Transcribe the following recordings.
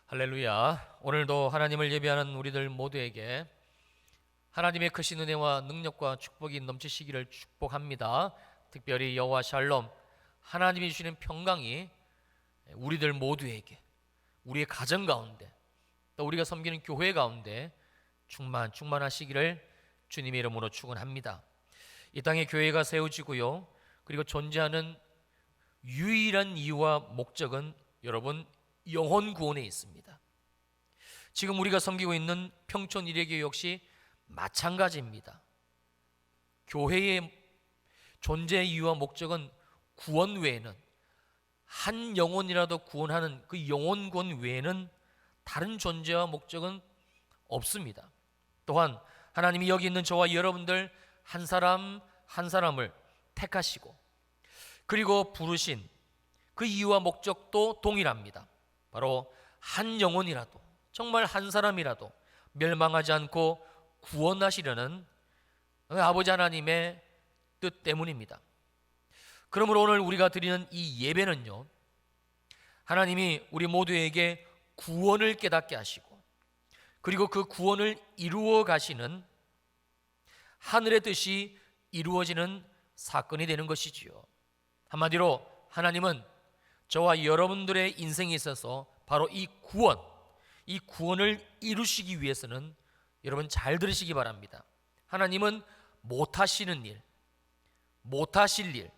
할렐루야. 오늘도 하나님을 예배하는 우리들 모두에게 하나님의 크신 은혜와 능력과 축복이 넘치시기를 축복합니다. 특별히 여호와 샬롬, 하나님이 주시는 평강이 우리들 모두에게, 우리의 가정 가운데, 또 우리가 섬기는 교회 가운데 충만하시기를 주님의 이름으로 축원합니다. 이 땅에 교회가 세워지고요, 그리고 존재하는 유일한 이유와 목적은 여러분 영혼 구원에 있습니다. 지금 우리가 섬기고 있는 평촌 일회교회 역시 마찬가지입니다. 교회의 존재 이유와 목적은 구원 외에는, 한 영혼이라도 구원하는 그 영혼 구원 외에는 다른 존재와 목적은 없습니다. 또한 하나님이 여기 있는 저와 여러분들 한 사람 한 사람을 택하시고 그리고 부르신 그 이유와 목적도 동일합니다. 바로 한 영혼이라도, 정말 한 사람이라도 멸망하지 않고 구원하시려는 아버지 하나님의 뜻 때문입니다. 그러므로 오늘 우리가 드리는 이 예배는요, 하나님이 우리 모두에게 구원을 깨닫게 하시고 그리고 그 구원을 이루어 가시는 하늘의 뜻이 이루어지는 사건이 되는 것이지요. 한마디로 하나님은 저와 여러분들의 인생에 있어서 바로 이 구원을 이루시기 위해서는, 여러분 잘 들으시기 바랍니다, 하나님은 못하시는 일, 못하실 일,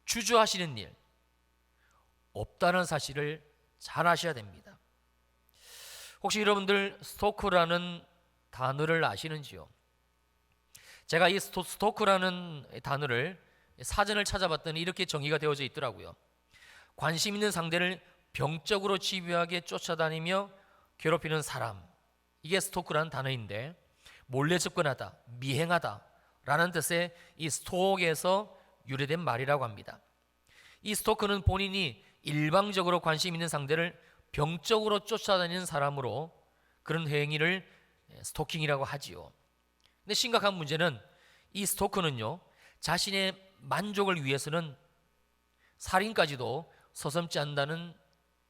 주저하시는 일 없다는 사실을 잘 아셔야 됩니다. 혹시 여러분들 스토크라는 단어를 아시는지요? 제가 이 스토크라는 단어를 사전을 찾아봤더니 이렇게 정의가 되어져 있더라고요. 관심 있는 상대를 병적으로 집요하게 쫓아다니며 괴롭히는 사람, 이게 스토크라는 단어인데, 몰래 접근하다, 미행하다 라는 뜻의 이 스톡에서 유래된 말이라고 합니다. 이 스토크는 본인이 일방적으로 관심 있는 상대를 병적으로 쫓아다니는 사람으로 그런 행위를 스토킹이라고 하지요. 근데 심각한 문제는 이 스토크는요, 자신의 만족을 위해서는 살인까지도 서슴지 않는다는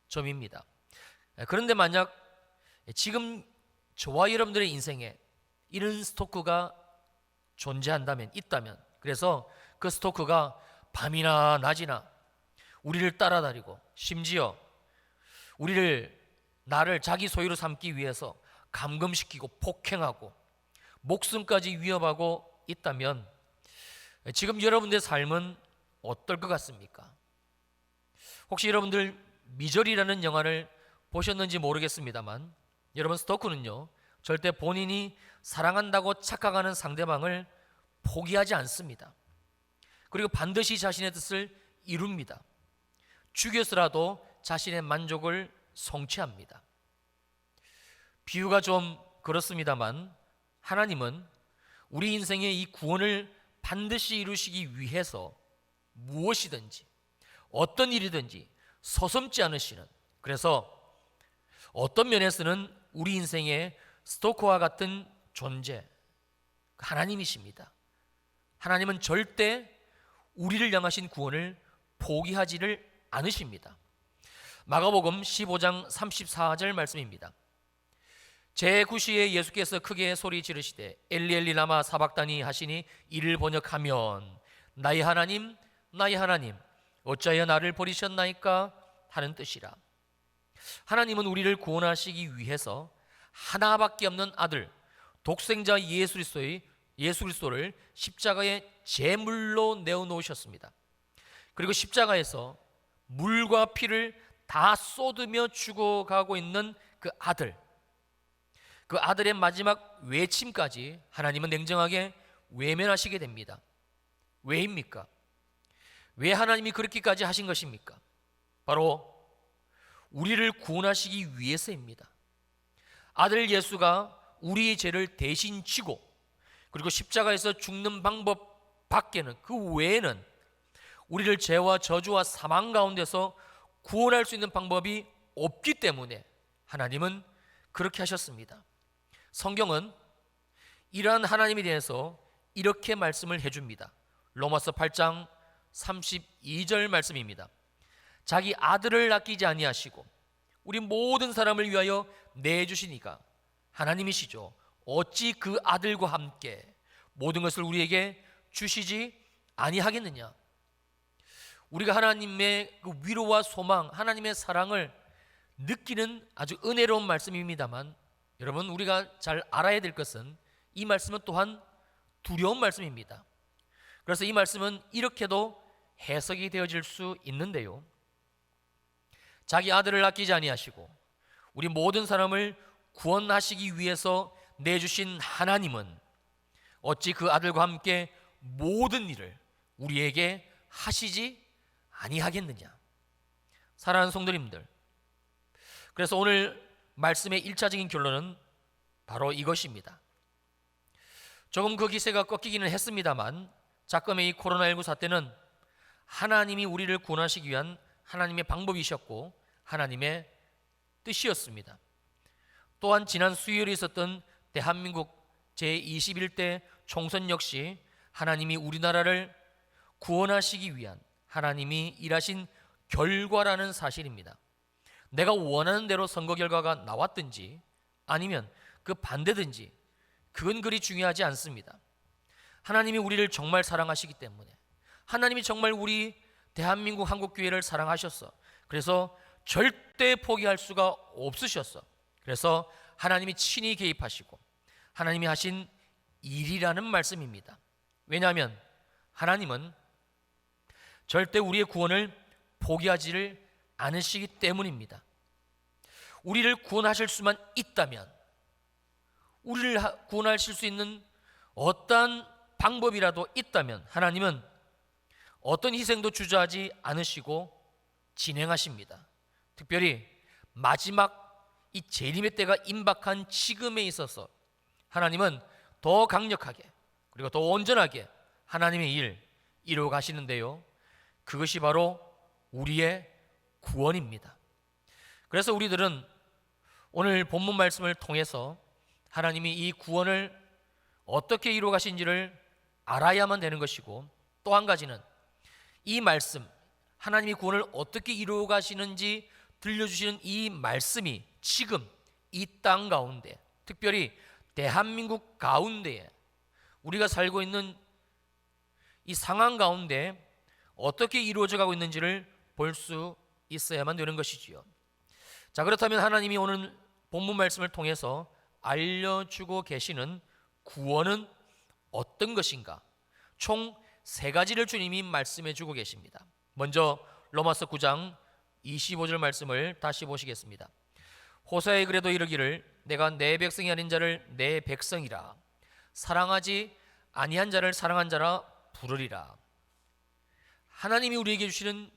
점입니다. 그런데 만약 지금 저와 여러분들의 인생에 이런 스토크가 존재한다면, 있다면, 그래서 그 스토크가 밤이나 낮이나 우리를 따라다니고 심지어 나를 자기 소유로 삼기 위해서 감금시키고 폭행하고 목숨까지 위협하고 있다면 지금 여러분들의 삶은 어떨 것 같습니까? 혹시 여러분들 미저리라는 영화를 보셨는지 모르겠습니다만, 여러분 스토크는요, 절대 본인이 사랑한다고 착각하는 상대방을 포기하지 않습니다. 그리고 반드시 자신의 뜻을 이룹니다. 죽여서라도 자신의 만족을 성취합니다. 비유가 좀 그렇습니다만, 하나님은 우리 인생의 이 구원을 반드시 이루시기 위해서 무엇이든지 어떤 일이든지 서슴지 않으시는, 그래서 어떤 면에서는 우리 인생의 스토커와 같은 존재, 하나님이십니다. 하나님은 절대 우리를 향하신 구원을 포기하지를 않으십니다. 마가복음 15장 34절 말씀입니다. 제9시에 예수께서 크게 소리 지르시되 엘리 엘리 라마 사박다니 하시니 이를 번역하면 나의 하나님 나의 하나님 어찌하여 나를 버리셨나이까 하는 뜻이라. 하나님은 우리를 구원하시기 위해서 하나밖에 없는 아들 독생자 예수 그리스도를 십자가에 제물로 내어놓으셨습니다. 그리고 십자가에서 물과 피를 다 쏟으며 죽어가고 있는 그 아들의 마지막 외침까지 하나님은 냉정하게 외면하시게 됩니다. 왜입니까? 왜 하나님이 그렇게까지 하신 것입니까? 바로 우리를 구원하시기 위해서입니다. 아들 예수가 우리의 죄를 대신 지고 그리고 십자가에서 죽는 방법 밖에는, 그 외에는 우리를 죄와 저주와 사망 가운데서 구원할 수 있는 방법이 없기 때문에 하나님은 그렇게 하셨습니다. 성경은 이러한 하나님에 대해서 이렇게 말씀을 해줍니다. 로마서 8장 32절 말씀입니다. 자기 아들을 아끼지 아니하시고 우리 모든 사람을 위하여 내주시니까 하나님이시죠. 어찌 그 아들과 함께 모든 것을 우리에게 주시지 아니하겠느냐. 우리가 하나님의 그 위로와 소망, 하나님의 사랑을 느끼는 아주 은혜로운 말씀입니다만, 여러분, 우리가 잘 알아야 될 것은 이 말씀은 또한 두려운 말씀입니다. 그래서 이 말씀은 이렇게도 해석이 되어질 수 있는데요, 자기 아들을 아끼지 아니하시고 우리 모든 사람을 구원하시기 위해서 내주신 하나님은 어찌 그 아들과 함께 모든 일을 우리에게 하시지 아니하겠느냐. 사랑하는 성도님들, 그래서 오늘 말씀의 1차적인 결론은 바로 이것입니다. 조금 그 기세가 꺾이기는 했습니다만, 작금의 이 코로나19 사태는 하나님이 우리를 구원하시기 위한 하나님의 방법이셨고 하나님의 뜻이었습니다. 또한 지난 수요일에 있었던 대한민국 제21대 총선 역시 하나님이 우리나라를 구원하시기 위한 하나님이 일하신 결과라는 사실입니다. 내가 원하는 대로 선거 결과가 나왔든지 아니면 그 반대든지 그건 그리 중요하지 않습니다. 하나님이 우리를 정말 사랑하시기 때문에, 하나님이 정말 우리 대한민국 한국교회를 사랑하셨어. 그래서 절대 포기할 수가 없으셨어. 그래서 하나님이 친히 개입하시고 하나님이 하신 일이라는 말씀입니다. 왜냐하면 하나님은 절대 우리의 구원을 포기하지를 않으시기 때문입니다. 우리를 구원하실 수만 있다면, 우리를 구원하실 수 있는 어떠한 방법이라도 있다면 하나님은 어떤 희생도 주저하지 않으시고 진행하십니다. 특별히 마지막 이 재림의 때가 임박한 지금에 있어서 하나님은 더 강력하게 그리고 더 온전하게 하나님의 일 이루어 가시는데요, 그것이 바로 우리의 구원입니다. 그래서 우리들은 오늘 본문 말씀을 통해서 하나님이 이 구원을 어떻게 이루어 가신지를 알아야만 되는 것이고, 또 한 가지는 이 말씀, 하나님이 구원을 어떻게 이루어 가시는지 들려주시는 이 말씀이 지금 이 땅 가운데, 특별히 대한민국 가운데에 우리가 살고 있는 이 상황 가운데 어떻게 이루어져 가고 있는지를 볼 수 있어야만 되는 것이지요. 자, 그렇다면 하나님이 오늘 본문 말씀을 통해서 알려주고 계시는 구원은 어떤 것인가? 총 3가지를 주님이 말씀해 주고 계십니다. 먼저 로마서 9장 25절 말씀을 다시 보시겠습니다. 호세아의 글에도 이르기를 내가 내 백성이 아닌 자를 내 백성이라, 사랑하지 아니한 자를 사랑한 자라 부르리라. 하나님이 우리에게 주시는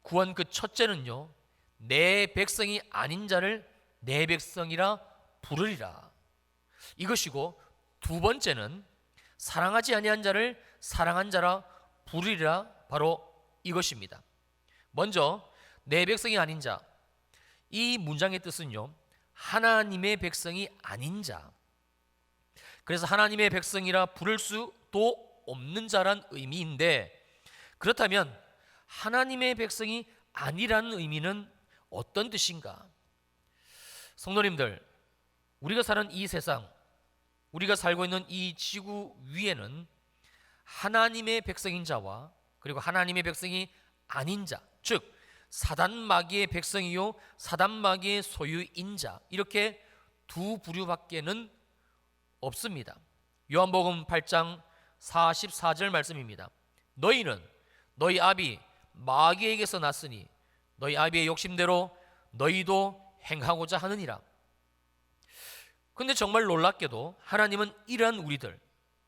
구원 그 첫째는요, 내 백성이 아닌 자를 내 백성이라 부르리라, 이것이고, 두 번째는 사랑하지 아니한 자를 사랑한 자라 부르리라, 바로 이것입니다. 먼저 내 백성이 아닌 자, 이 문장의 뜻은요, 하나님의 백성이 아닌 자, 그래서 하나님의 백성이라 부를 수도 없는 자란 의미인데, 그렇다면 하나님의 백성이 아니라는 의미는 어떤 뜻인가? 성도님들, 우리가 사는 이 세상, 우리가 살고 있는 이 지구 위에는 하나님의 백성인 자와 그리고 하나님의 백성이 아닌 자, 즉 사단 마귀의 백성이요 사단 마귀의 소유인 자, 이렇게 두 부류밖에는 없습니다. 요한복음 8장 44절 말씀입니다. 너희는 너희 아비 마귀에게서 났으니 너희 아비의 욕심대로 너희도 행하고자 하느니라. 근데 정말 놀랍게도 하나님은 이러한 우리들,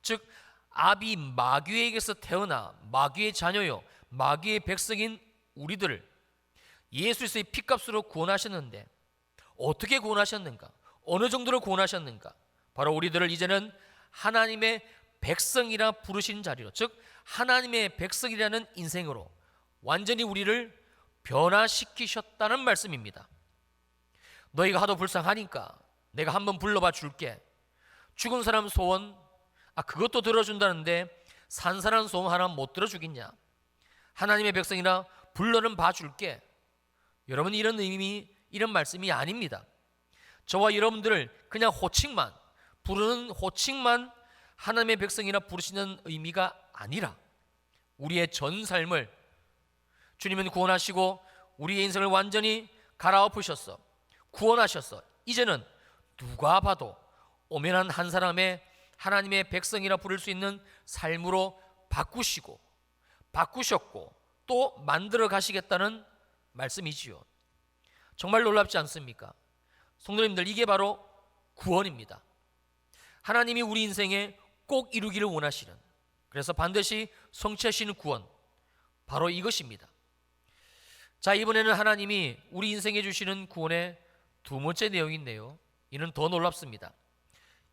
즉 아비 마귀에게서 태어나 마귀의 자녀요 마귀의 백성인 우리들을 예수의 피값으로 구원하셨는데, 어떻게 구원하셨는가? 어느 정도로 구원하셨는가? 바로 우리들을 이제는 하나님의 백성이라 부르신 자리로, 즉 하나님의 백성이라는 인생으로 완전히 우리를 변화시키셨다는 말씀입니다. 너희가 하도 불쌍하니까 내가 한번 불러봐 줄게. 죽은 사람 소원, 그것도 들어준다는데 산 사람 소원 하나 못 들어주겠냐? 하나님의 백성이라 불러는 봐줄게. 여러분, 이런 의미, 이런 말씀이 아닙니다. 저와 여러분들을 그냥 호칭만 부르는 호칭만 하나님의 백성이라 부르시는 의미가 아니라 우리의 전 삶을 주님은 구원하시고 우리의 인생을 완전히 갈아엎으셨어. 구원하셨어. 이제는 누가 봐도 오면한 한 사람의 하나님의 백성이라 부를 수 있는 삶으로 바꾸셨고 또 만들어 가시겠다는 말씀이지요. 정말 놀랍지 않습니까? 성도님들, 이게 바로 구원입니다. 하나님이 우리 인생에 꼭 이루기를 원하시는, 그래서 반드시 성취하시는 구원, 바로 이것입니다. 자, 이번에는 하나님이 우리 인생에 주시는 구원의 두 번째 내용인데요, 이는 더 놀랍습니다.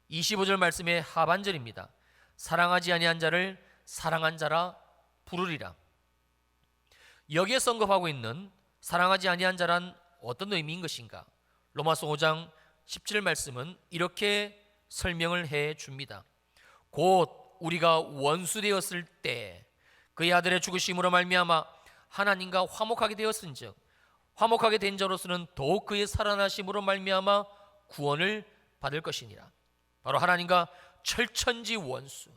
25절 말씀의 하반절입니다. 사랑하지 아니한 자를 사랑한 자라 부르리라. 여기에 언급하고 있는 사랑하지 아니한 자란 어떤 의미인 것인가? 로마서 5장 17절 말씀은 이렇게 설명을 해 줍니다. 곧 우리가 원수 되었을 때 그의 아들의 죽으심으로 말미암아 하나님과 화목하게 되었은즉 화목하게 된 자로서는 더욱 그의 살아나심으로 말미암아 구원을 받을 것이니라. 바로 하나님과 철천지 원수,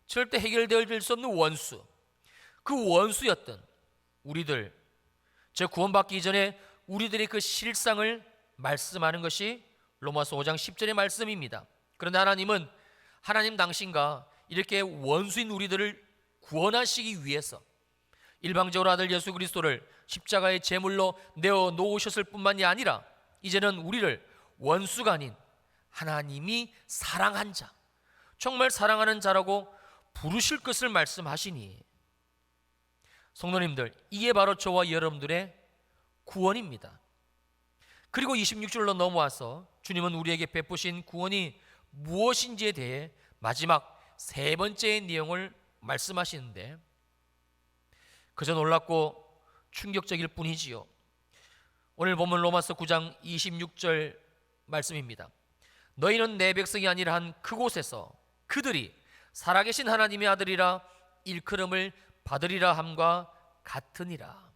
절대 해결될 수 없는 원수, 그 원수였던 우리들, 저 구원받기 이전에 우리들의 그 실상을 말씀하는 것이 로마서 5장 10절의 말씀입니다. 그런데 하나님은 하나님 당신과 이렇게 원수인 우리들을 구원하시기 위해서 일방적으로 아들 예수 그리스도를 십자가의 제물로 내어 놓으셨을 뿐만이 아니라 이제는 우리를 원수가 아닌 하나님이 사랑한 자, 정말 사랑하는 자라고 부르실 것을 말씀하시니, 성도님들, 이게 바로 저와 여러분들의 구원입니다. 그리고 26절로 넘어와서 주님은 우리에게 베푸신 구원이 무엇인지에 대해 마지막 세 번째의 내용을 말씀하시는데 그저 놀랍고 충격적일 뿐이지요. 오늘 본문 로마서 9장 26절 말씀입니다. 너희는 내 백성이 아니라 한 그곳에서 그들이 살아계신 하나님의 아들이라 일컬음을 받으리라 함과 같으니라.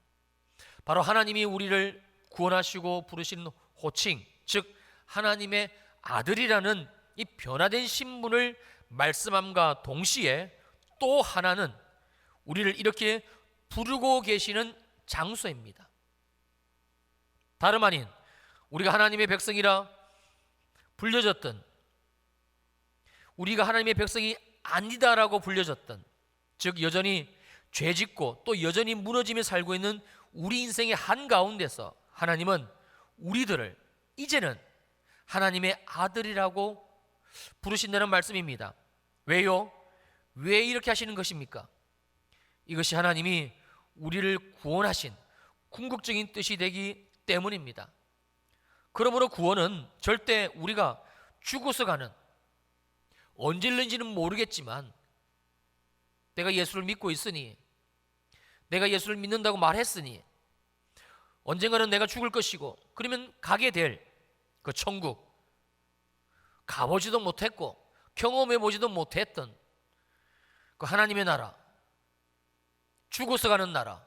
바로 하나님이 우리를 구원하시고 부르시는 호칭, 즉 하나님의 아들이라는 이 변화된 신분을 말씀함과 동시에 또 하나는 우리를 이렇게 부르고 계시는 장소입니다. 다름 아닌 우리가 하나님의 백성이라 불려졌던, 우리가 하나님의 백성이 아니다라고 불려졌던, 즉 여전히 죄짓고 또 여전히 무너지며 살고 있는 우리 인생의 한가운데서 하나님은 우리들을 이제는 하나님의 아들이라고 부르신다는 말씀입니다. 왜요? 왜 이렇게 하시는 것입니까? 이것이 하나님이 우리를 구원하신 궁극적인 뜻이 되기 때문입니다. 그러므로 구원은 절대 우리가 죽어서 가는, 언제일는지는 모르겠지만 내가 예수를 믿고 있으니, 내가 예수를 믿는다고 말했으니 언젠가는 내가 죽을 것이고 그러면 가게 될 그 천국, 가보지도 못했고 경험해보지도 못했던 그 하나님의 나라, 죽어서 가는 나라.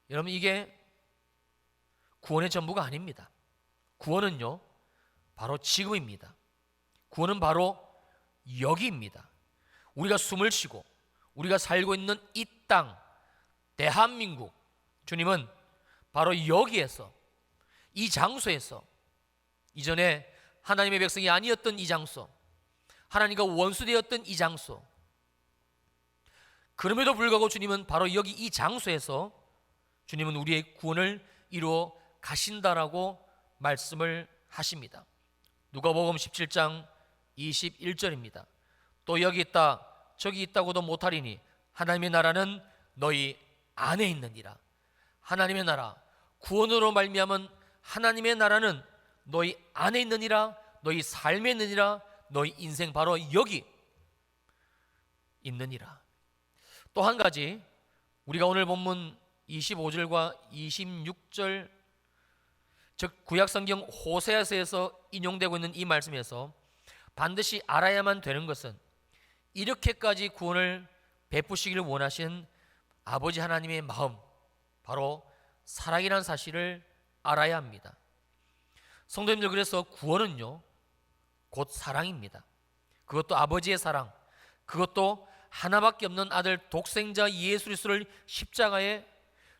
여러분, 이게 구원의 전부가 아닙니다. 구원은요 바로 지금입니다. 구원은 바로 여기입니다. 우리가 숨을 쉬고 우리가 살고 있는 이 땅, 대한민국, 주님은 바로 여기에서, 이 장소에서, 이전에 하나님의 백성이 아니었던 이 장소, 하나님과 원수되었던 이 장소, 그럼에도 불구하고 주님은 바로 여기 이 장소에서 주님은 우리의 구원을 이루어 가신다라고 말씀을 하십니다. 누가복음 17장 21절입니다. 또 여기 있다 저기 있다고도 못하리니 하나님의 나라는 너희 안에 있느니라. 하나님의 나라, 구원으로 말미암은 하나님의 나라는 너희 안에 있느니라, 너희 삶에 있느니라, 너희 인생 바로 여기 있느니라. 또 한 가지, 우리가 오늘 본문 25절과 26절, 즉 구약성경 호세아서에서 인용되고 있는 이 말씀에서 반드시 알아야만 되는 것은 이렇게까지 구원을 베푸시기를 원하신 아버지 하나님의 마음, 바로 사랑이라는 사실을 알아야 합니다. 성도님들, 그래서 구원은요 곧 사랑입니다. 그것도 아버지의 사랑, 그것도 하나밖에 없는 아들 독생자 예수 그리스도를 십자가에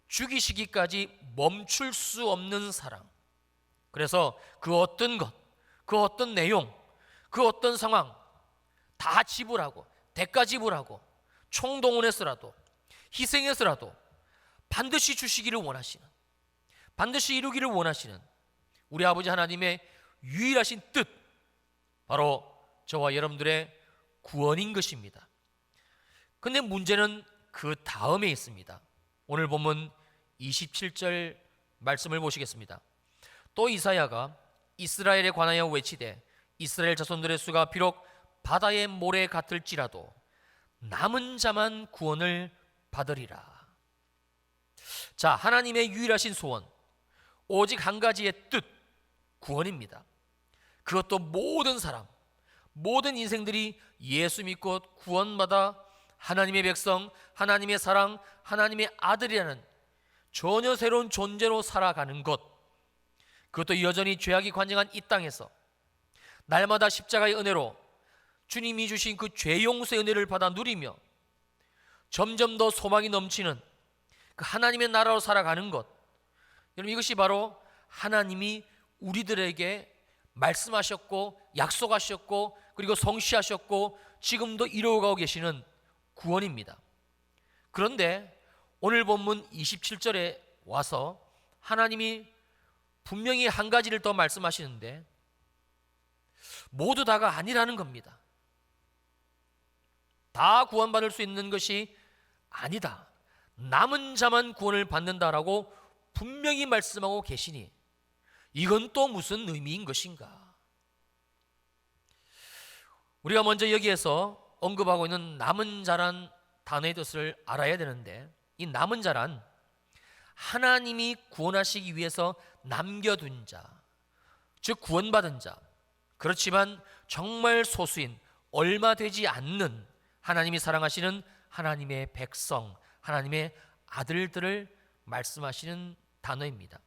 죽이시기까지 멈출 수 없는 사랑. 그래서 그 어떤 것, 그 어떤 내용, 그 어떤 상황 다 지불하고 대가 지불하고 총동원해서라도 희생해서라도 반드시 주시기를 원하시는, 반드시 이루기를 원하시는 우리 아버지 하나님의 유일하신 뜻, 바로 저와 여러분들의 구원인 것입니다. 근데 문제는 그 다음에 있습니다. 오늘 본문 27절 말씀을 보시겠습니다. 또 이사야가 이스라엘에 관하여 외치되 이스라엘 자손들의 수가 비록 바다의 모래 같을지라도 남은 자만 구원을 받으리라. 자, 하나님의 유일하신 소원, 오직 한 가지의 뜻, 구원입니다. 그것도 모든 사람, 모든 인생들이 예수 믿고 구원받아 하나님의 백성, 하나님의 사랑, 하나님의 아들이라는 전혀 새로운 존재로 살아가는 것, 그것도 여전히 죄악이 관영한 이 땅에서 날마다 십자가의 은혜로 주님이 주신 그 죄 용서의 은혜를 받아 누리며 점점 더 소망이 넘치는 그 하나님의 나라로 살아가는 것, 여러분, 이것이 바로 하나님이 우리들에게 말씀하셨고 약속하셨고 그리고 성취하셨고 지금도 이루어가고 계시는 구원입니다. 그런데 오늘 본문 27절에 와서 하나님이 분명히 한 가지를 더 말씀하시는데 모두 다가 아니라는 겁니다. 다 구원받을 수 있는 것이 아니다. 남은 자만 구원을 받는다라고 분명히 말씀하고 계시니 이건 또 무슨 의미인 것인가? 우리가 먼저 여기에서 언급하고 있는 남은 자란 단어의 뜻을 알아야 되는데, 이 남은 자란 하나님이 구원하시기 위해서 남겨둔 자, 즉 구원받은 자, 그렇지만 정말 소수인 얼마 되지 않는 하나님이 사랑하시는 하나님의 백성, 하나님의 아들들을 말씀하시는 단어입니다.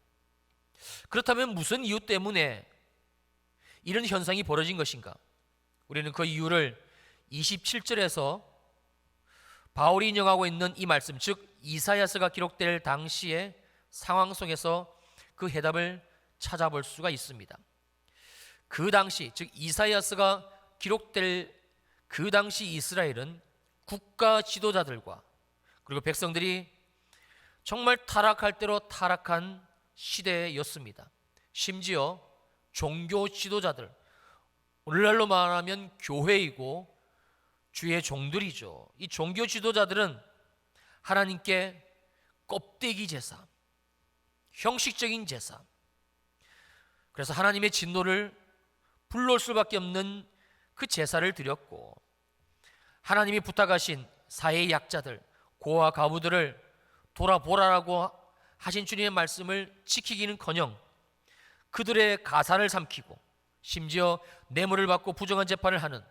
그렇다면 무슨 이유 때문에 이런 현상이 벌어진 것인가? 우리는 그 이유를 27절에서 바울이 인용하고 있는 이 말씀, 즉 이사야서가 기록될 당시의 상황 속에서 그 해답을 찾아볼 수가 있습니다. 그 당시, 즉 이사야서가 기록될 그 당시 이스라엘은 국가 지도자들과 그리고 백성들이 정말 타락할 대로 타락한 시대였습니다. 심지어 종교 지도자들, 오늘날로 말하면 교회이고 주의 종들이죠. 이 종교 지도자들은 하나님께 껍데기 제사, 형식적인 제사, 그래서 하나님의 진노를 불러올 수밖에 없는 그 제사를 드렸고, 하나님이 부탁하신 사회의 약자들, 고아 가부들을 돌아보라라고 하신 주님의 말씀을 지키기는커녕 그들의 가산을 삼키고 심지어 뇌물을 받고 부정한 재판을 하는,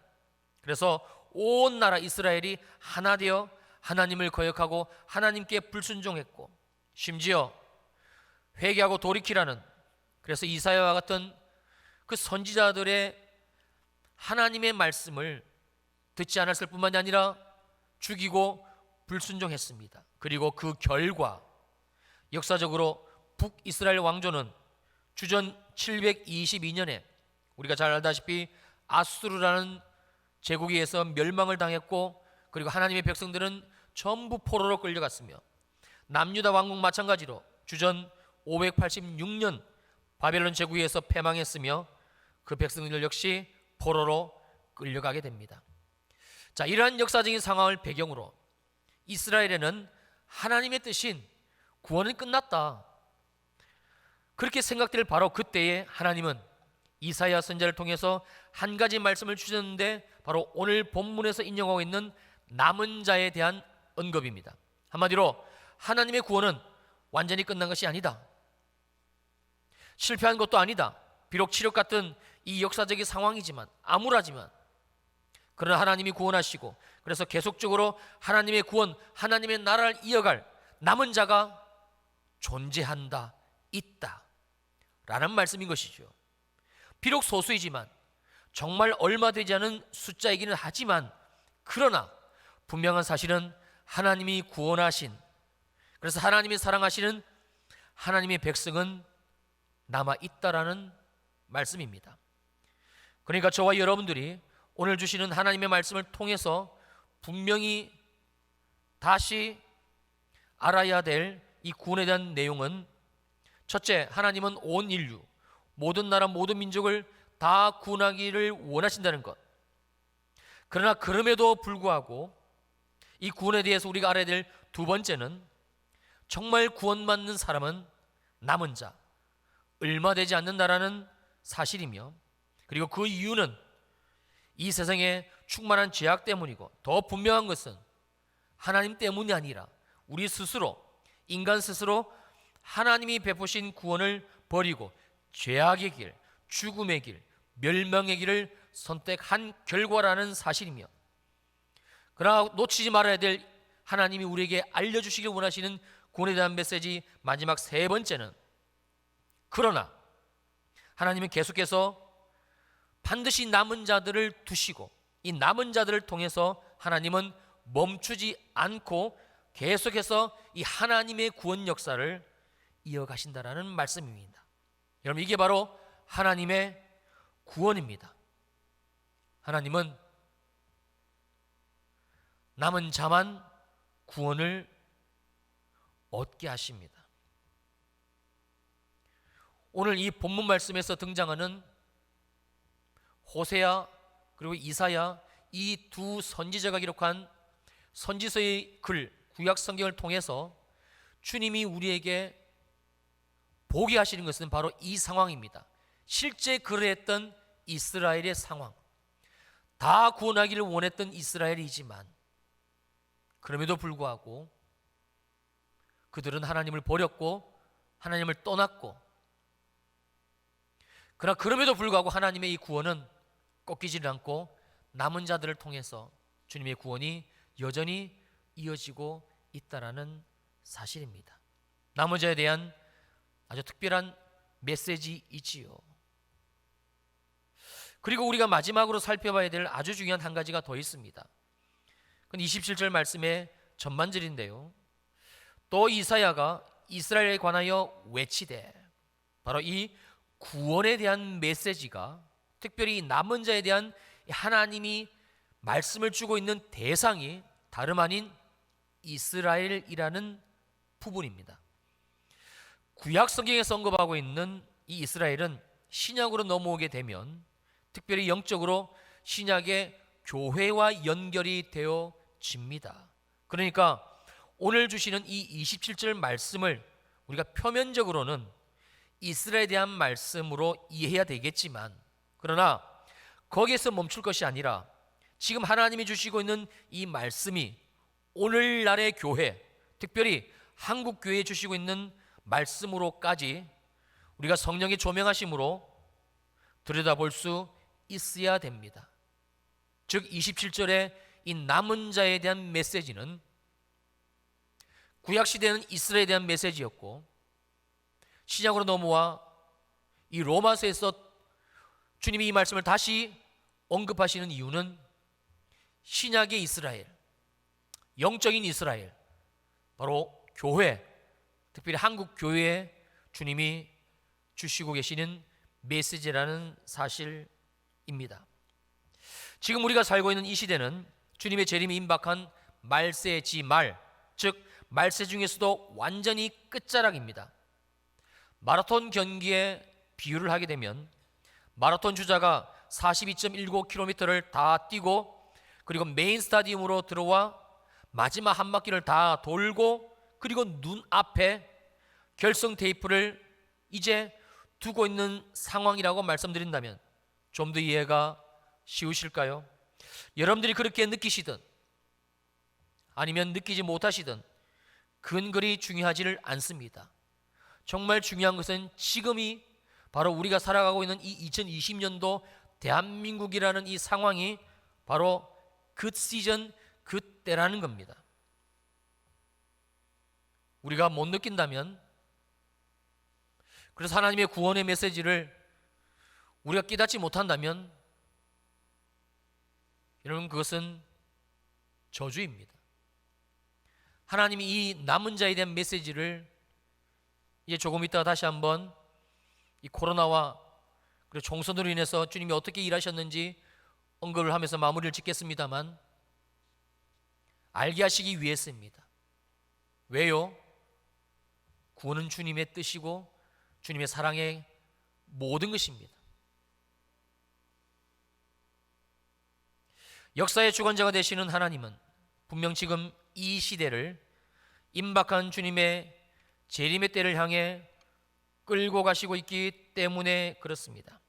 그래서 온 나라 이스라엘이 하나 되어 하나님을 거역하고 하나님께 불순종했고, 심지어 회개하고 돌이키라는, 그래서 이사야와 같은 그 선지자들의 하나님의 말씀을 듣지 않았을 뿐만이 아니라 죽이고 불순종했습니다. 그리고 그 결과 역사적으로 북이스라엘 왕조는 주전 722년에 우리가 잘 알다시피 아수르라는 제국에 의해서 멸망을 당했고, 그리고 하나님의 백성들은 전부 포로로 끌려갔으며, 남유다 왕국 마찬가지로 주전 586년 바벨론 제국에 의해서 패망했으며 그 백성들 역시 포로로 끌려가게 됩니다. 자, 이러한 역사적인 상황을 배경으로 이스라엘에는 하나님의 뜻인 구원은 끝났다, 그렇게 생각될 바로 그때에 하나님은 이사야 선지자를 통해서 한 가지 말씀을 주셨는데, 바로 오늘 본문에서 인용하고 있는 남은 자에 대한 언급입니다. 한마디로 하나님의 구원은 완전히 끝난 것이 아니다, 실패한 것도 아니다. 비록 치욕 같은 이 역사적인 상황이지만, 암울하지만, 그러나 하나님이 구원하시고, 그래서 계속적으로 하나님의 구원, 하나님의 나라를 이어갈 남은 자가 존재한다, 있다. 라는 말씀인 것이죠. 비록 소수이지만 정말 얼마 되지 않은 숫자이기는 하지만 그러나 분명한 사실은 하나님이 구원하신, 그래서 하나님이 사랑하시는 하나님의 백성은 남아있다라는 말씀입니다. 그러니까 저와 여러분들이 오늘 주시는 하나님의 말씀을 통해서 분명히 다시 알아야 될 이 구원에 대한 내용은, 첫째, 하나님은 온 인류, 모든 나라, 모든 민족을 다 구원하기를 원하신다는 것. 그러나 그럼에도 불구하고 이 구원에 대해서 우리가 알아야 될 두 번째는, 정말 구원받는 사람은 남은 자, 얼마 되지 않는다라는 사실이며, 그리고 그 이유는 이 세상에 충만한 죄악 때문이고, 더 분명한 것은 하나님 때문이 아니라 우리 스스로, 인간 스스로 하나님이 베푸신 구원을 버리고 죄악의 길, 죽음의 길, 멸망의 길을 선택한 결과라는 사실이며, 그러나 놓치지 말아야 될 하나님이 우리에게 알려주시길 원하시는 구원에 대한 메시지 마지막 세 번째는, 그러나 하나님은 계속해서 반드시 남은 자들을 두시고 이 남은 자들을 통해서 하나님은 멈추지 않고 계속해서 이 하나님의 구원 역사를 이어가신다라는 말씀입니다. 여러분, 이게 바로 하나님의 구원입니다. 하나님은 남은 자만 구원을 얻게 하십니다. 오늘 이 본문 말씀에서 등장하는 호세아 그리고 이사야, 이 두 선지자가 기록한 선지서의 글, 구약 성경을 통해서 주님이 우리에게 보게 하시는 것은 바로 이 상황입니다. 실제 그러했던 이스라엘의 상황, 다 구원하기를 원했던 이스라엘이지만 그럼에도 불구하고 그들은 하나님을 버렸고 하나님을 떠났고, 그러나 그럼에도 불구하고 하나님의 이 구원은 꺾이지 않고 남은 자들을 통해서 주님의 구원이 여전히 이어지고 있다라는 사실입니다. 남은 자에 대한 아주 특별한 메시지이지요. 그리고 우리가 마지막으로 살펴봐야 될 아주 중요한 한 가지가 더 있습니다. 그건 27절 말씀의 전반절인데요. 또 이사야가 이스라엘에 관하여 외치되, 바로 이 구원에 대한 메시지가, 특별히 남은 자에 대한 하나님이 말씀을 주고 있는 대상이 다름 아닌 이스라엘이라는 부분입니다. 구약 성경에서 언급하고 있는 이 이스라엘은 신약으로 넘어오게 되면 특별히 영적으로 신약의 교회와 연결이 되어집니다. 그러니까 오늘 주시는 이 27절 말씀을 우리가 표면적으로는 이스라엘에 대한 말씀으로 이해해야 되겠지만, 그러나 거기에서 멈출 것이 아니라 지금 하나님이 주시고 있는 이 말씀이 오늘날의 교회, 특별히 한국 교회에 주시고 있는 말씀으로까지 우리가 성령의 조명하심으로 들여다볼 수 있어야 됩니다. 즉 27절의 이 남은 자에 대한 메시지는 구약시대는 이스라엘에 대한 메시지였고, 신약으로 넘어와 이 로마서에서 주님이 이 말씀을 다시 언급하시는 이유는 신약의 이스라엘, 영적인 이스라엘, 바로 교회, 특별히 한국 교회에 주님이 주시고 계시는 메시지라는 사실입니다. 지금 우리가 살고 있는 이 시대는 주님의 재림이 임박한 말세지 말, 즉 말세 중에서도 완전히 끝자락입니다. 마라톤 경기에 비유를 하게 되면 마라톤 주자가 42.19km를 다 뛰고 그리고 메인 스타디움으로 들어와 마지막 한 바퀴를 다 돌고 그리고 눈앞에 결승 테이프를 이제 두고 있는 상황이라고 말씀드린다면 좀 더 이해가 쉬우실까요? 여러분들이 그렇게 느끼시든 아니면 느끼지 못하시든 근거리 중요하지를 않습니다. 정말 중요한 것은 지금이 바로 우리가 살아가고 있는 이 2020년도 대한민국이라는 이 상황이 바로 그 시즌, 그 때라는 겁니다. 우리가 못 느낀다면 그래서 하나님의 구원의 메시지를 우리가 깨닫지 못한다면 여러분, 그것은 저주입니다. 하나님이 이 남은 자에 대한 메시지를 이제 조금 있다가 다시 한번 이 코로나와 그리고 총선으로 인해서 주님이 어떻게 일하셨는지 언급을 하면서 마무리를 짓겠습니다만, 알게 하시기 위해서입니다. 왜요? 구원은 주님의 뜻이고 주님의 사랑의 모든 것입니다. 역사의 주관자가 되시는 하나님은 분명 지금 이 시대를 임박한 주님의 재림의 때를 향해 끌고 가시고 있기 때문에 그렇습니다.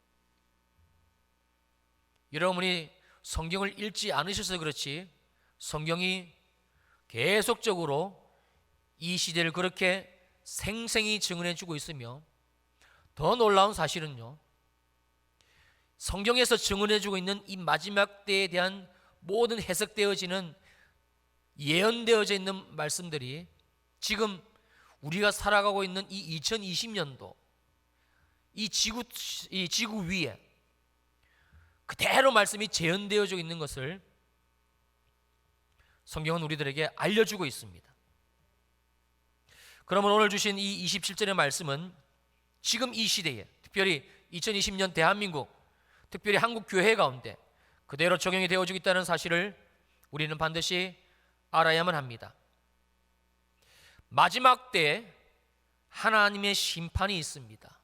여러분이 성경을 읽지 않으셔서 그렇지 성경이 계속적으로 이 시대를 그렇게 생생히 증언해 주고 있으며, 더 놀라운 사실은요, 성경에서 증언해 주고 있는 이 마지막 때에 대한 모든 해석되어지는 예언되어져 있는 말씀들이 지금 우리가 살아가고 있는 이 2020년도 이 지구 위에 그대로 말씀이 재현되어져 있는 것을 성경은 우리들에게 알려주고 있습니다. 그러면 오늘 주신 이 27절의 말씀은 지금 이 시대에, 특별히 2020년 대한민국, 특별히 한국 교회 가운데 그대로 적용이 되어지고 있다는 사실을 우리는 반드시 알아야만 합니다. 마지막 때에 하나님의 심판이 있습니다.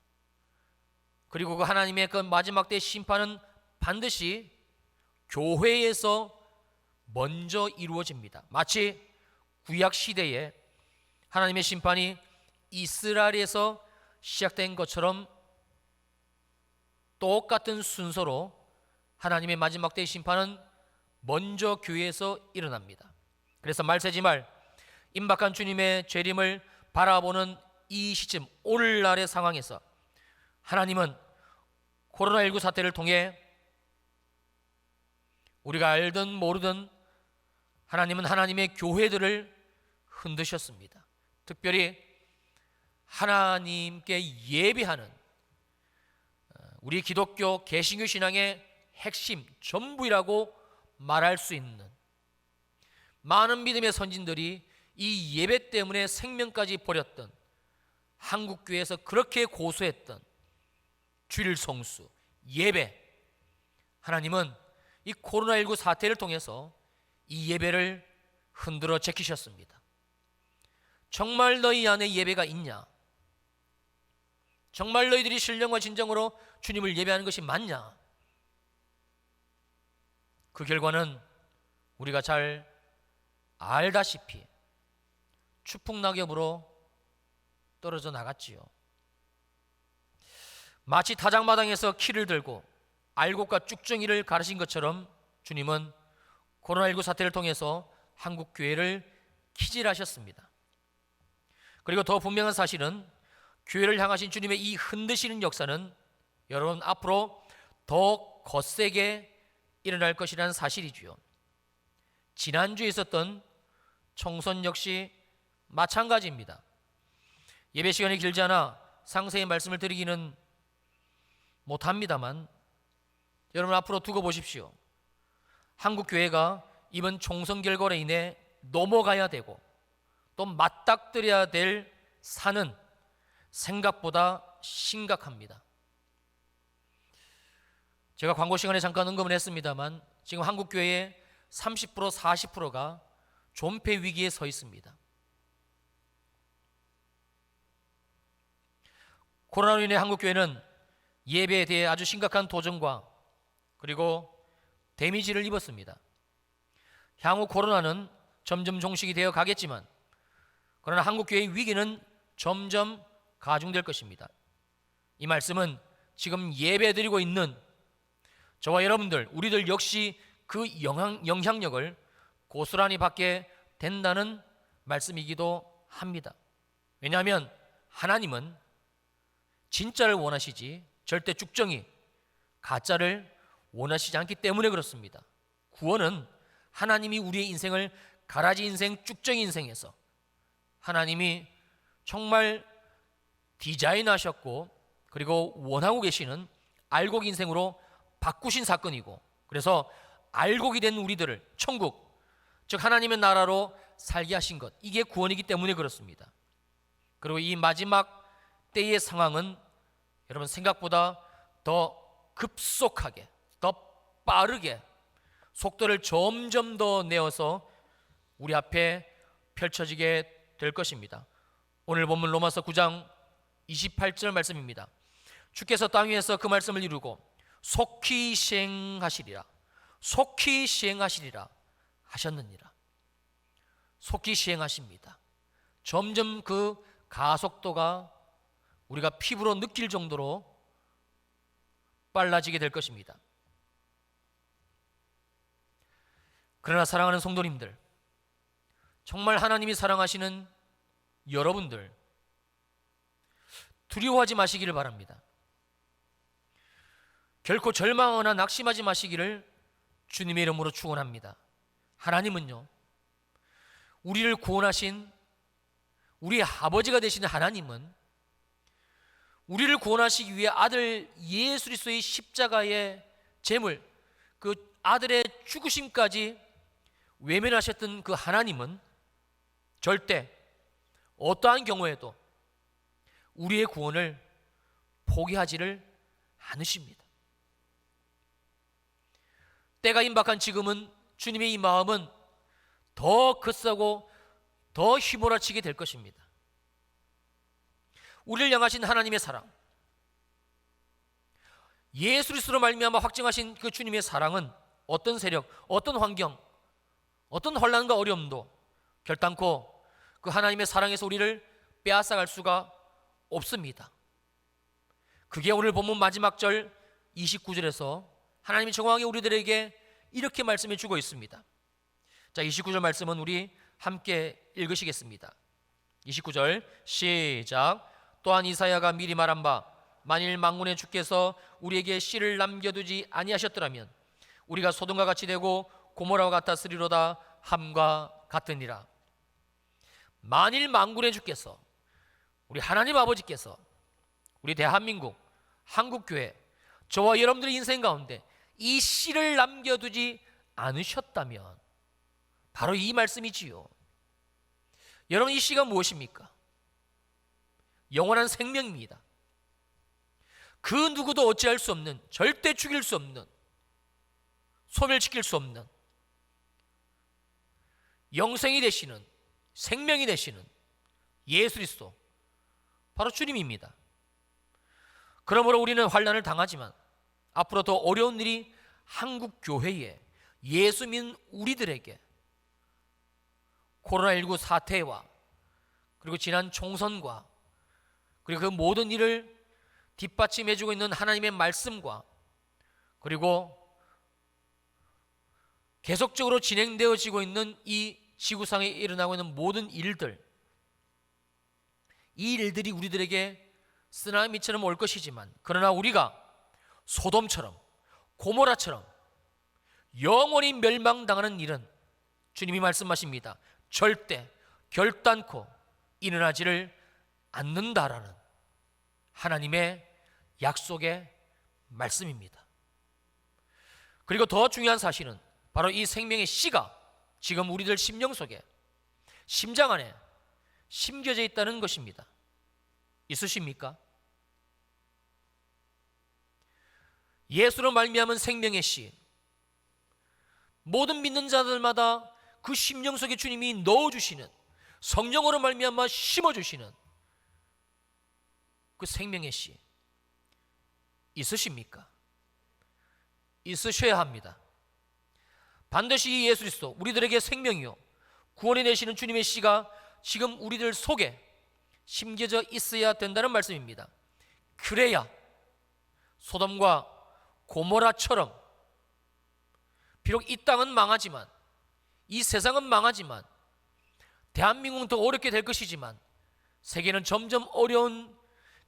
그리고 그 하나님의 그 마지막 때의 심판은 반드시 교회에서 먼저 이루어집니다. 마치 구약 시대에 하나님의 심판이 이스라엘에서 시작된 것처럼 똑같은 순서로 하나님의 마지막 때의 심판은 먼저 교회에서 일어납니다. 그래서 말세지말 임박한 주님의 재림을 바라보는 이 시점, 오늘날의 상황에서 하나님은 코로나19 사태를 통해 우리가 알든 모르든 하나님은 하나님의 교회들을 흔드셨습니다. 특별히 하나님께 예배하는 우리 기독교 개신교 신앙의 핵심, 전부이라고 말할 수 있는 많은 믿음의 선진들이 이 예배 때문에 생명까지 버렸던, 한국교회에서 그렇게 고소했던 주일 성수, 예배, 하나님은 이 코로나19 사태를 통해서 이 예배를 흔들어 제키셨습니다. 정말 너희 안에 예배가 있냐? 정말 너희들이 신령과 진정으로 주님을 예배하는 것이 맞냐? 그 결과는 우리가 잘 알다시피 추풍낙엽으로 떨어져 나갔지요. 마치 타작마당에서 키를 들고 알곡과 쭉정이를 가르신 것처럼 주님은 코로나19 사태를 통해서 한국 교회를 키질하셨습니다. 그리고 더 분명한 사실은 교회를 향하신 주님의 이 흔드시는 역사는 여러분 앞으로 더 거세게 일어날 것이라는 사실이지요. 지난주에 있었던 총선 역시 마찬가지입니다. 예배 시간이 길지 않아 상세히 말씀을 드리기는 못합니다만 여러분 앞으로 두고 보십시오. 한국 교회가 이번 총선 결과로 인해 넘어가야 되고 또 맞닥뜨려야 될 산은 생각보다 심각합니다. 제가 광고 시간에 잠깐 언급을 했습니다만 지금 한국 교회의 30% 40%가 존폐 위기에 서 있습니다. 코로나로 인해 한국 교회는 예배에 대해 아주 심각한 도전과 그리고 데미지를 입었습니다. 향후 코로나는 점점 종식이 되어 가겠지만 그러나 한국 교회의 위기는 점점 가중될 것입니다. 이 말씀은 지금 예배드리고 있는 저와 여러분들, 우리들 역시 그 영향력을 고스란히 받게 된다는 말씀이기도 합니다. 왜냐하면 하나님은 진짜를 원하시지 절대 쭉정이 가짜를 원하시지 않기 때문에 그렇습니다. 구원은 하나님이 우리의 인생을 가라지 인생, 쭉정이 인생에서 하나님이 정말 디자인하셨고 그리고 원하고 계시는 알곡 인생으로 바꾸신 사건이고, 그래서 알곡이 된 우리들을 천국, 즉 하나님의 나라로 살게 하신 것, 이게 구원이기 때문에 그렇습니다. 그리고 이 마지막 때의 상황은 여러분 생각보다 더 급속하게, 더 빠르게 속도를 점점 더 내어서 우리 앞에 펼쳐지게 될 것입니다. 오늘 본문 로마서 9장 28절 말씀입니다. 주께서 땅 위에서 그 말씀을 이루고 속히 시행하시리라, 속히 시행하시리라 하셨느니라. 속히 시행하십니다. 점점 그 가속도가 우리가 피부로 느낄 정도로 빨라지게 될 것입니다. 그러나 사랑하는 성도님들, 정말 하나님이 사랑하시는 여러분들, 두려워하지 마시기를 바랍니다. 결코 절망하거나 낙심하지 마시기를 주님의 이름으로 축원합니다. 하나님은요, 우리를 구원하신 우리의 아버지가 되시는 하나님은 우리를 구원하시기 위해 아들 예수 그리스도의 십자가의 제물, 그 아들의 죽으심까지 외면하셨던 그 하나님은 절대 어떠한 경우에도 우리의 구원을 포기하지를 않으십니다. 때가 임박한 지금은 주님의 이 마음은 더 거세고 더 휘몰아치게 될 것입니다. 우리를 향하신 하나님의 사랑, 예수 그리스도로 말미암아 확증하신 그 주님의 사랑은 어떤 세력, 어떤 환경, 어떤 혼란과 어려움도 결단코 그 하나님의 사랑에서 우리를 빼앗아갈 수가 없습니다. 그게 오늘 본문 마지막 절 29절에서 하나님이 정확하게 우리들에게 이렇게 말씀해 주고 있습니다. 자, 29절 말씀은 우리 함께 읽으시겠습니다. 29절 시작. 또한 이사야가 미리 말한 바 만일 만군의 주께서 우리에게 씨를 남겨두지 아니하셨더라면 우리가 소돔과 같이 되고 고모라와 같았으리로다 함과 같으니라. 만일 만군의 주께서, 우리 하나님 아버지께서 우리 대한민국 한국교회, 저와 여러분들의 인생 가운데 이 씨를 남겨두지 않으셨다면 바로 이 말씀이지요. 여러분, 이 씨가 무엇입니까? 영원한 생명입니다. 그 누구도 어찌할 수 없는, 절대 죽일 수 없는, 소멸시킬 수 없는 영생이 되시는, 생명이 되시는 예수 그리스도, 바로 주님입니다. 그러므로 우리는 환난을 당하지만 앞으로 더 어려운 일이 한국 교회에, 예수 믿는 우리들에게 코로나19 사태와 그리고 지난 총선과 그리고 그 모든 일을 뒷받침해주고 있는 하나님의 말씀과 그리고 계속적으로 진행되어지고 있는 이 지구상에 일어나고 있는 모든 일들, 이 일들이 우리들에게 쓰나미처럼 올 것이지만, 그러나 우리가 소돔처럼 고모라처럼 영원히 멸망당하는 일은 주님이 말씀하십니다. 절대 결단코 일어나지를 않는다라는 하나님의 약속의 말씀입니다. 그리고 더 중요한 사실은 바로 이 생명의 씨가 지금 우리들 심령 속에, 심장 안에 심겨져 있다는 것입니다. 있으십니까? 예수로 말미암은 생명의 씨, 모든 믿는 자들마다 그 심령 속에 주님이 넣어주시는, 성령으로 말미암아 심어주시는 그 생명의 씨 있으십니까? 있으셔야 합니다. 반드시 예수 그리스도, 우리들에게 생명이요 구원이 되시는 주님의 씨가 지금 우리들 속에 심겨져 있어야 된다는 말씀입니다. 그래야 소돔과 고모라처럼 비록 이 땅은 망하지만, 이 세상은 망하지만, 대한민국은 더 어렵게 될 것이지만, 세계는 점점 어려운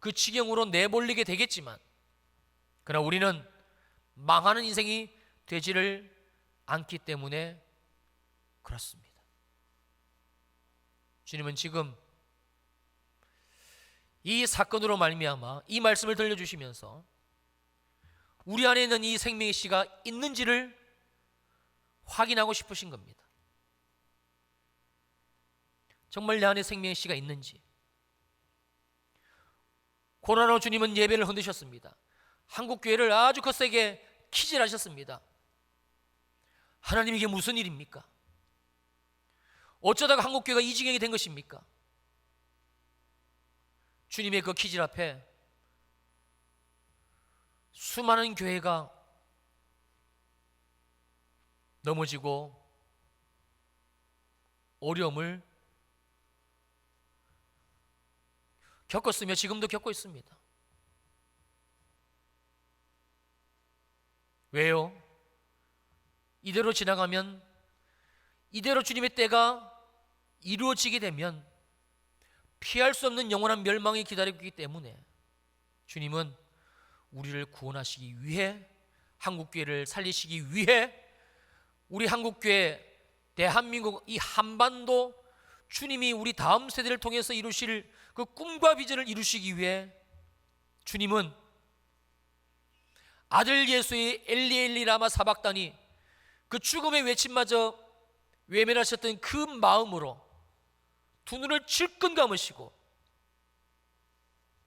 그 지경으로 내몰리게 되겠지만, 그러나 우리는 망하는 인생이 되지를 않기 때문에 그렇습니다. 주님은 지금 이 사건으로 말미암아 이 말씀을 들려주시면서 우리 안에 있는 이 생명의 씨가 있는지를 확인하고 싶으신 겁니다. 정말 내 안에 생명의 씨가 있는지. 고난으로 주님은 예배를 흔드셨습니다. 한국교회를 아주 거세게 키질하셨습니다. 하나님, 이게 무슨 일입니까? 어쩌다가 한국교회가 이 지경이 된 것입니까? 주님의 그 키질 앞에 수많은 교회가 넘어지고 어려움을 겪었으며 지금도 겪고 있습니다. 왜요? 이대로 지나가면, 이대로 주님의 때가 이루어지게 되면 피할 수 없는 영원한 멸망이 기다리고 있기 때문에 주님은 우리를 구원하시기 위해, 한국교회를 살리시기 위해, 우리 한국교회, 대한민국, 이 한반도, 주님이 우리 다음 세대를 통해서 이루실 그 꿈과 비전을 이루시기 위해 주님은 아들 예수의 엘리 엘리 라마 사박다니, 그 죽음의 외침마저 외면하셨던 그 마음으로 두 눈을 질끈 감으시고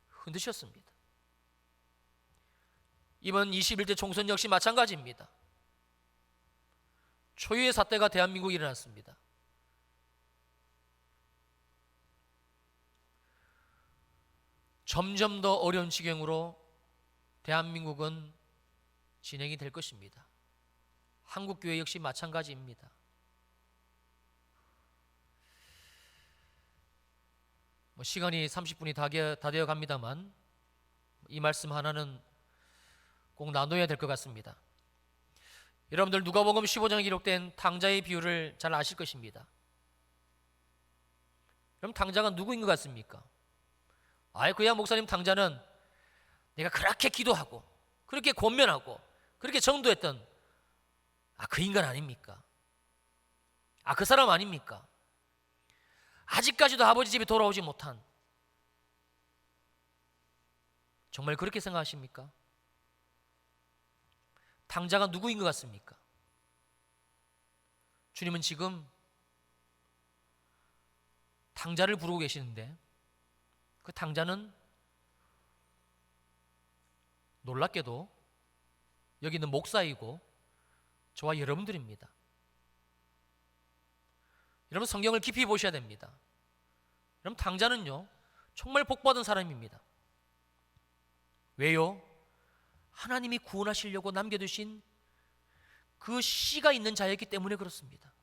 흔드셨습니다. 이번 21대 총선 역시 마찬가지입니다. 초유의 사태가 대한민국에 일어났습니다. 점점 더 어려운 지경으로 대한민국은 진행이 될 것입니다. 한국교회 역시 마찬가지입니다. 시간이 30분이 다 되어 갑니다만 이 말씀 하나는 꼭 나눠야 될 것 같습니다. 여러분들 누가복음 15장에 기록된 탕자의 비유를 잘 아실 것입니다. 그럼 탕자가 누구인 것 같습니까? 그야 목사님, 탕자는 내가 그렇게 기도하고 그렇게 권면하고 그렇게 전도했던 그 인간 아닙니까? 그 사람 아닙니까? 아직까지도 아버지 집에 돌아오지 못한, 정말 그렇게 생각하십니까? 탕자가 누구인 것 같습니까? 주님은 지금 탕자를 부르고 계시는데 그 탕자는 놀랍게도 여기 있는 목사이고 저와 여러분들입니다. 여러분, 성경을 깊이 보셔야 됩니다. 여러분, 탕자는요 정말 복받은 사람입니다. 왜요? 하나님이 구원하시려고 남겨두신 그 씨가 있는 자였기 때문에 그렇습니다.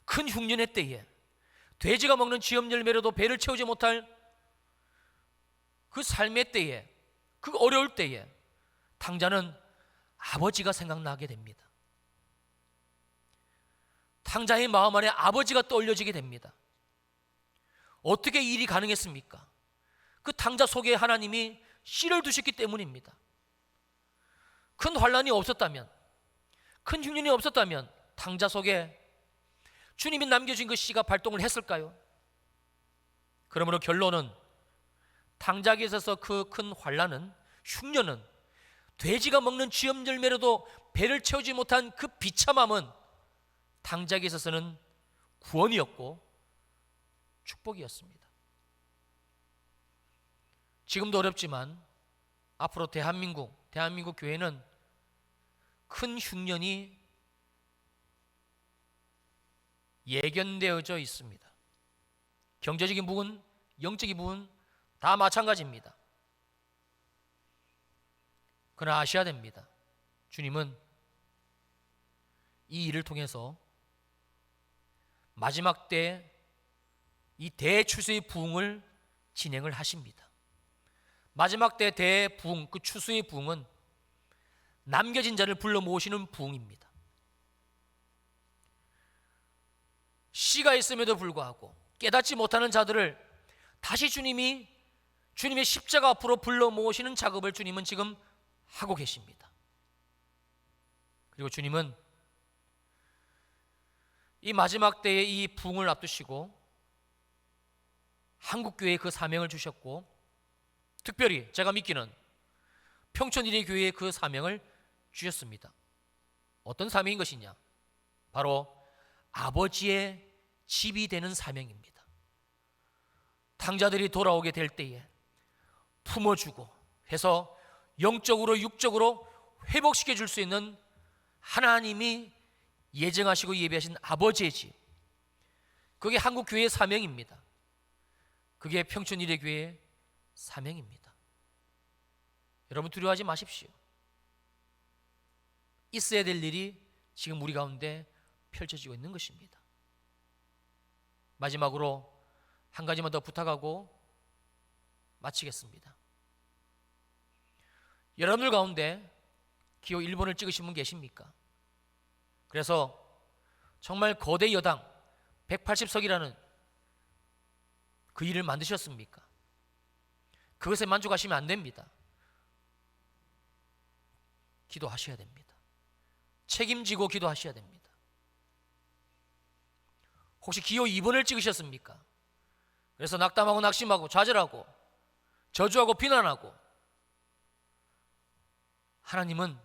큰 흉년의 때에 돼지가 먹는 쥐염 열매로도 배를 채우지 못할 그 삶의 때에, 그 어려울 때에 탕자는 아버지가 생각나게 됩니다. 탕자의 마음 안에 아버지가 떠올려지게 됩니다. 어떻게 이 일이 가능했습니까? 그 탕자 속에 하나님이 씨를 두셨기 때문입니다. 큰 환란이 없었다면, 큰 흉년이 없었다면 탕자 속에 주님이 남겨준 그 씨가 발동을 했을까요? 그러므로 결론은 탕자에게 있어서 그 큰 환란은, 흉년은, 돼지가 먹는 쥐염 열매로도 배를 채우지 못한 그 비참함은 탕자에게 있어서는 구원이었고 축복이었습니다. 지금도 어렵지만 앞으로 대한민국 교회는 큰 흉년이 예견되어져 있습니다. 경제적인 부분, 영적인 부분 다 마찬가지입니다. 그러나 아셔야 됩니다. 주님은 이 일을 통해서 마지막 때 이 대추수의 부흥을 진행을 하십니다. 마지막 때 대부흥, 그 추수의 부흥은 남겨진 자를 불러 모으시는 부흥입니다. 씨가 있음에도 불구하고 깨닫지 못하는 자들을 다시 주님의 십자가 앞으로 불러 모으시는 작업을 주님은 지금 하고 계십니다. 그리고 주님은 이 마지막 때의 이 부흥을 앞두시고 한국교회에 그 사명을 주셨고, 특별히 제가 믿기는 평촌일의 그 사명을 주셨습니다. 어떤 사명인 것이냐? 바로 아버지의 집이 되는 사명입니다. 탕자들이 돌아오게 될 때에 품어주고 해서 영적으로 육적으로 회복시켜 줄 수 있는 하나님이 예정하시고 예비하신 아버지의 집, 그게 한국교회의 사명입니다. 그게 평촌일의교회의 사명입니다. 여러분 두려워하지 마십시오. 있어야 될 일이 지금 우리 가운데 펼쳐지고 있는 것입니다. 마지막으로 한 가지만 더 부탁하고 마치겠습니다. 여러분들 가운데 기호 1번을 찍으신 분 계십니까? 그래서 정말 거대 여당 180석이라는 그 일을 만드셨습니까? 그것에 만족하시면 안 됩니다. 기도하셔야 됩니다. 책임지고 기도하셔야 됩니다. 혹시 기호 2번을 찍으셨습니까? 그래서 낙담하고 낙심하고 좌절하고 저주하고 비난하고, 하나님은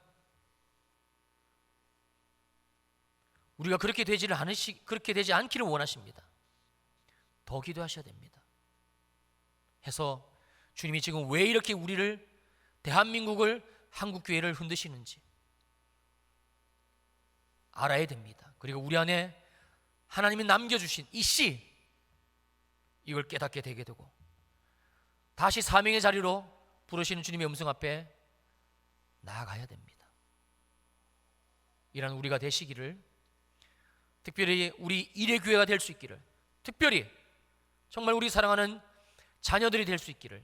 우리가 그렇게 되지 않기를 원하십니다. 더 기도하셔야 됩니다. 해서 주님이 지금 왜 이렇게 우리를, 대한민국을, 한국교회를 흔드시는지 알아야 됩니다. 그리고 우리 안에 하나님이 남겨주신 이 씨, 이걸 깨닫게 되게 되고 다시 사명의 자리로 부르시는 주님의 음성 앞에 나아가야 됩니다. 이런 우리가 되시기를, 특별히 우리 일회교회가 될 수 있기를, 특별히 정말 우리 사랑하는 자녀들이 될 수 있기를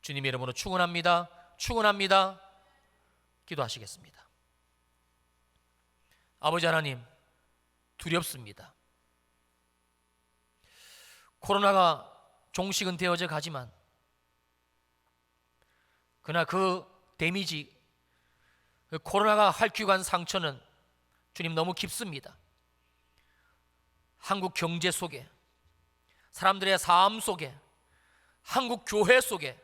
주님의 이름으로 축원합니다. 축원합니다. 기도하시겠습니다. 아버지 하나님, 두렵습니다. 코로나가 종식은 되어져 가지만 그러나 그 데미지, 그 코로나가 핥히고 간 상처는 주님 너무 깊습니다. 한국 경제 속에, 사람들의 삶 속에, 한국 교회 속에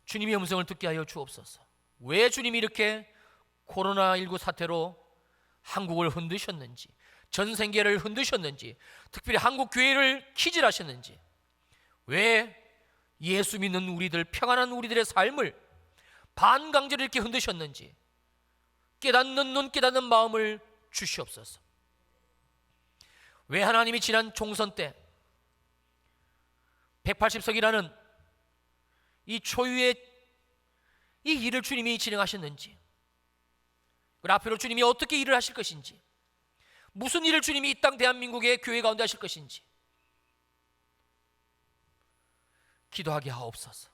주님의 음성을 듣게 하여 주옵소서. 왜 주님이 이렇게 코로나19 사태로 한국을 흔드셨는지, 전 세계를 흔드셨는지, 특별히 한국 교회를 키질하셨는지, 왜 예수 믿는 우리들, 평안한 우리들의 삶을 반강제로 이렇게 흔드셨는지 깨닫는 눈, 깨닫는 마음을 주시옵소서. 왜 하나님이 지난 총선 때 180석이라는 이 초유의 이 일을 주님이 진행하셨는지, 그리고 앞으로 주님이 어떻게 일을 하실 것인지, 무슨 일을 주님이 이 땅 대한민국의 교회 가운데 하실 것인지 기도하게 하옵소서.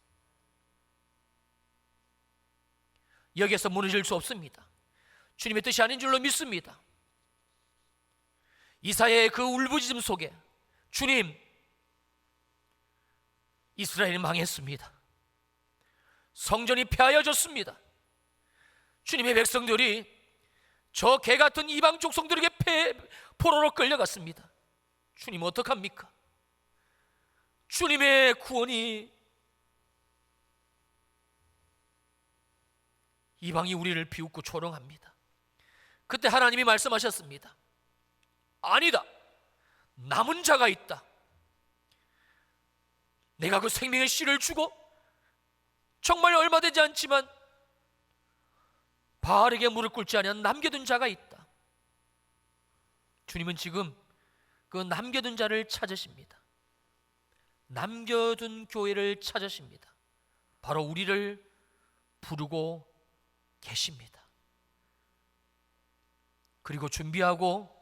여기에서 무너질 수 없습니다. 주님의 뜻이 아닌 줄로 믿습니다. 이사야의 그 울부짖음 속에 주님, 이스라엘이 망했습니다. 성전이 폐하여졌습니다. 주님의 백성들이 저 개같은 이방 족속들에게 포로로 끌려갔습니다. 주님 어떡합니까? 주님의 구원이, 이방이 우리를 비웃고 조롱합니다. 그때 하나님이 말씀하셨습니다. 아니다, 남은 자가 있다. 내가 그 생명의 씨를 주고 정말 얼마 되지 않지만 바알에게 무릎 꿇지 아니한 남겨둔 자가 있다. 주님은 지금 그 남겨둔 자를 찾으십니다. 남겨둔 교회를 찾으십니다. 바로 우리를 부르고 계십니다. 그리고 준비하고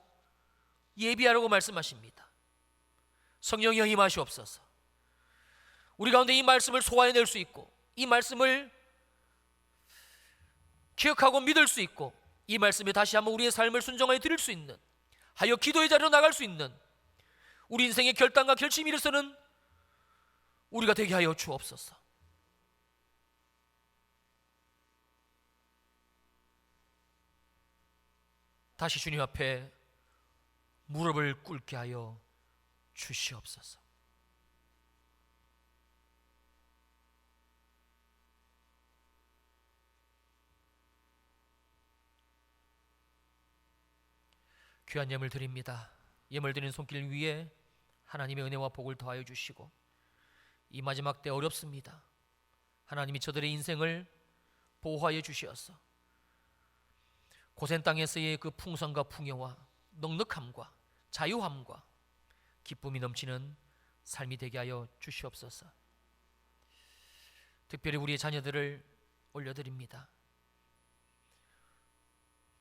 예비하라고 말씀하십니다. 성령이여 임하시옵소서. 우리 가운데 이 말씀을 소화해낼 수 있고, 이 말씀을 기억하고 믿을 수 있고, 이 말씀에 다시 한번 우리의 삶을 순종하여 드릴 수 있는, 하여 기도의 자리로 나갈 수 있는 우리 인생의 결단과 결심이 일어서는 우리가 되게 하여 주옵소서. 다시 주님 앞에 무릎을 꿇게 하여 주시옵소서. 귀한 예물 드립니다. 예물 드리는 손길 위에 하나님의 은혜와 복을 더하여 주시고, 이 마지막 때 어렵습니다. 하나님이 저들의 인생을 보호하여 주시어서 고센 땅에서의 그 풍성과 풍요와 넉넉함과 자유함과 기쁨이 넘치는 삶이 되게 하여 주시옵소서. 특별히 우리의 자녀들을 올려드립니다.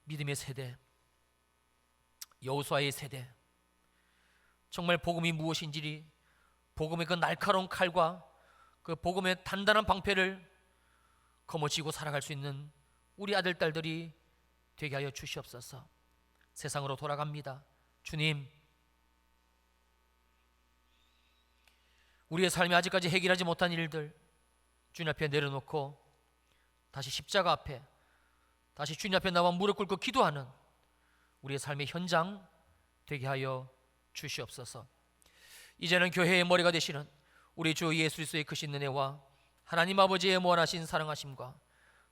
믿음의 세대, 여호수아의 세대, 정말 복음이 무엇인지, 복음의 그 날카로운 칼과 그 복음의 단단한 방패를 거머쥐고 살아갈 수 있는 우리 아들, 딸들이 되게 하여 주시옵소서. 세상으로 돌아갑니다. 주님, 우리의 삶에 아직까지 해결하지 못한 일들 주님 앞에 내려놓고 다시 십자가 앞에, 다시 주님 앞에 나와 무릎 꿇고 기도하는 우리의 삶의 현장 되게 하여 주시옵소서. 이제는 교회의 머리가 되시는 우리 주 예수 그리스도의 크신 은혜와 하나님 아버지의 무한하신 사랑하심과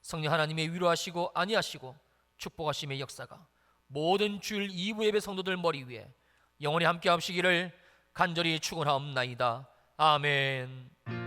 성령 하나님의 위로하시고 안위하시고 축복하심의 역사가 모든 주일 2부 예배 성도들 머리 위에 영원히 함께 하시기를 간절히 축원하옵나이다. 아멘.